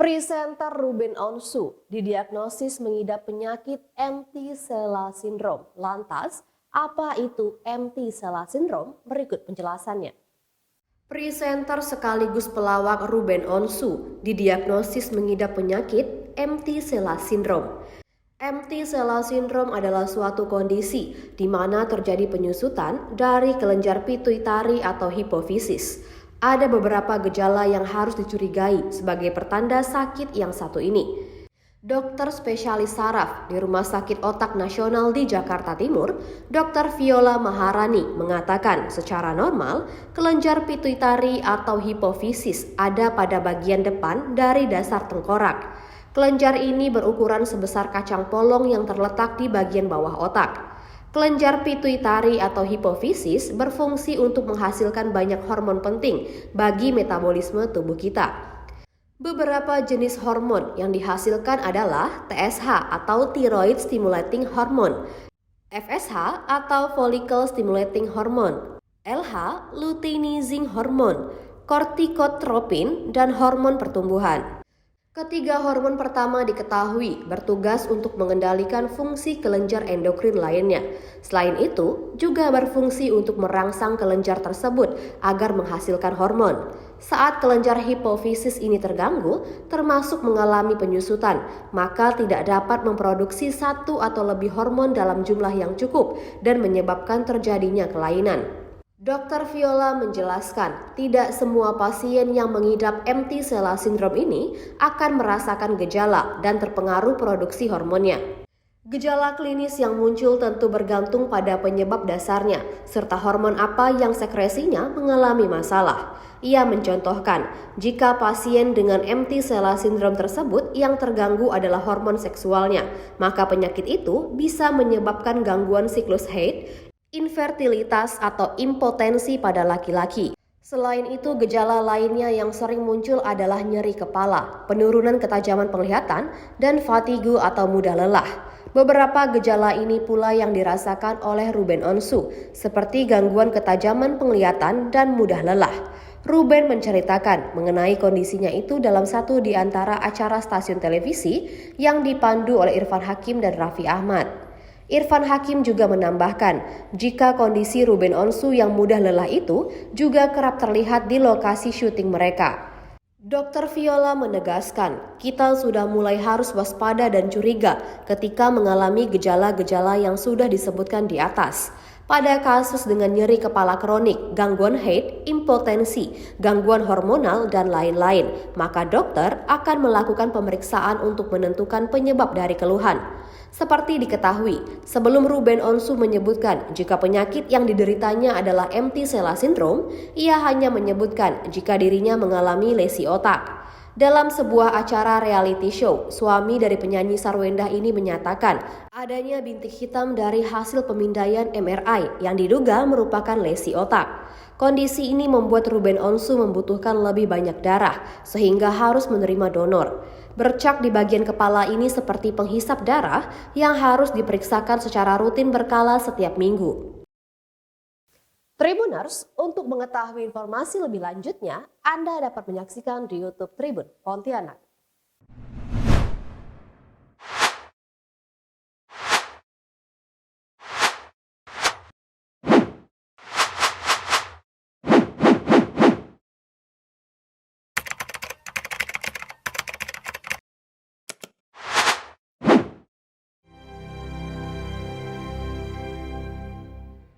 Presenter Ruben Onsu didiagnosis mengidap penyakit empty sella syndrome. Lantas, apa itu empty sella syndrome? Berikut penjelasannya. Presenter sekaligus pelawak Ruben Onsu didiagnosis mengidap penyakit empty sella syndrome. Empty sella syndrome adalah suatu kondisi di mana terjadi penyusutan dari kelenjar pituitari atau hipofisis. Ada beberapa gejala yang harus dicurigai sebagai pertanda sakit yang satu ini. Dokter spesialis saraf di Rumah Sakit Otak Nasional di Jakarta Timur, Dr. Viola Maharani mengatakan secara normal, kelenjar pituitari atau hipofisis ada pada bagian depan dari dasar tengkorak. Kelenjar ini berukuran sebesar kacang polong yang terletak di bagian bawah otak. Kelenjar pituitari atau hipofisis berfungsi untuk menghasilkan banyak hormon penting bagi metabolisme tubuh kita. Beberapa jenis hormon yang dihasilkan adalah TSH atau Thyroid Stimulating Hormone, FSH atau Follicle Stimulating Hormone, LH Luteinizing Hormone, kortikotropin, dan hormon pertumbuhan. Ketiga hormon pertama diketahui bertugas untuk mengendalikan fungsi kelenjar endokrin lainnya. Selain itu, juga berfungsi untuk merangsang kelenjar tersebut agar menghasilkan hormon. Saat kelenjar hipofisis ini terganggu, termasuk mengalami penyusutan, maka tidak dapat memproduksi satu atau lebih hormon dalam jumlah yang cukup dan menyebabkan terjadinya kelainan. Dr. Viola menjelaskan, tidak semua pasien yang mengidap empty sella syndrome ini akan merasakan gejala dan terpengaruh produksi hormonnya. Gejala klinis yang muncul tentu bergantung pada penyebab dasarnya, serta hormon apa yang sekresinya mengalami masalah. Ia mencontohkan, jika pasien dengan empty sella syndrome tersebut yang terganggu adalah hormon seksualnya, maka penyakit itu bisa menyebabkan gangguan siklus haid, infertilitas atau impotensi pada laki-laki. Selain itu, gejala lainnya yang sering muncul adalah nyeri kepala, penurunan ketajaman penglihatan, dan fatigue atau mudah lelah. Beberapa gejala ini pula yang dirasakan oleh Ruben Onsu, seperti gangguan ketajaman penglihatan dan mudah lelah. Ruben menceritakan mengenai kondisinya itu dalam satu di antara acara stasiun televisi yang dipandu oleh Irfan Hakim dan Raffi Ahmad. Irfan Hakim juga menambahkan, jika kondisi Ruben Onsu yang mudah lelah itu juga kerap terlihat di lokasi syuting mereka. Dr. Viola menegaskan, kita sudah mulai harus waspada dan curiga ketika mengalami gejala-gejala yang sudah disebutkan di atas. Pada kasus dengan nyeri kepala kronik, gangguan haid, impotensi, gangguan hormonal, dan lain-lain, maka dokter akan melakukan pemeriksaan untuk menentukan penyebab dari keluhan. Seperti diketahui, sebelum Ruben Onsu menyebutkan jika penyakit yang dideritanya adalah empty sella syndrome, ia hanya menyebutkan jika dirinya mengalami lesi otak. Dalam sebuah acara reality show, suami dari penyanyi Sarwendah ini menyatakan adanya bintik hitam dari hasil pemindaian MRI yang diduga merupakan lesi otak. Kondisi ini membuat Ruben Onsu membutuhkan lebih banyak darah, sehingga harus menerima donor. Bercak di bagian kepala ini seperti penghisap darah yang harus diperiksakan secara rutin berkala setiap minggu. Tribuners, untuk mengetahui informasi lebih lanjutnya, Anda dapat menyaksikan di YouTube Tribun Pontianak.